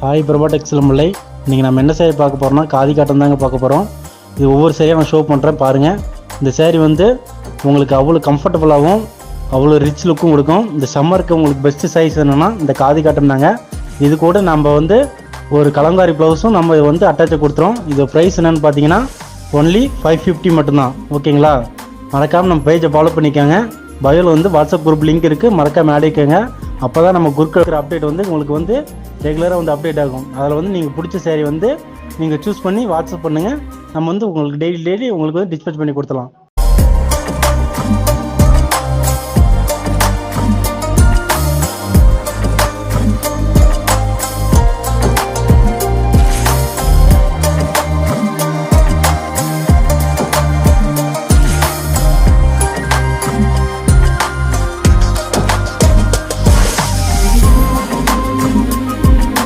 Hi Prabha textile முல்லை. இன்றைக்கி நம்ம என்ன சேரீ பார்க்க போகிறோம்னா காதி காட்டன் தாங்க பார்க்க போகிறோம். இது ஒவ்வொரு சேரீயாக நான் ஷோ பண்ணுறேன் பாருங்கள். இந்த சேரீ வந்து உங்களுக்கு அவ்வளோ கம்ஃபர்டபுளாகவும் அவ்வளோ ரிச் லுக்கும் கொடுக்கும். இந்த சம்மருக்கு உங்களுக்கு பெஸ்ட்டு சைஸ் என்னென்னா இந்த காதி காட்டன் தாங்க. இது கூட நம்ம வந்து ஒரு கலங்காரி ப்ளவுஸும் நம்ம வந்து அட்டாச்சை கொடுத்துரும். இது ப்ரைஸ் என்னென்னு பார்த்தீங்கன்னா ஒன்லி 550 மட்டும்தான். ஓகேங்களா? மறக்காமல் நம்ம பேஜை ஃபாலோ பண்ணிக்கோங்க. பயோவில் வந்து வாட்ஸ்அப் குரூப் லிங்க் இருக்குது, மறக்காமல் ஆட் ஆகிக்கோங்க. அப்போ தான் நம்ம குரூப் இருக்கிற அப்டேட் வந்து உங்களுக்கு வந்து ரெகுலராக வந்து அப்டேட் ஆகும். அதில் வந்து நீங்கள் பிடிச்ச சேரீ வந்து நீங்கள் சூஸ் பண்ணி வாட்ஸ்அப் பண்ணுங்கள். நம்ம வந்து உங்களுக்கு டெய்லி உங்களுக்கு வந்து டிஸ்பேச் பண்ணி கொடுத்துலாம்.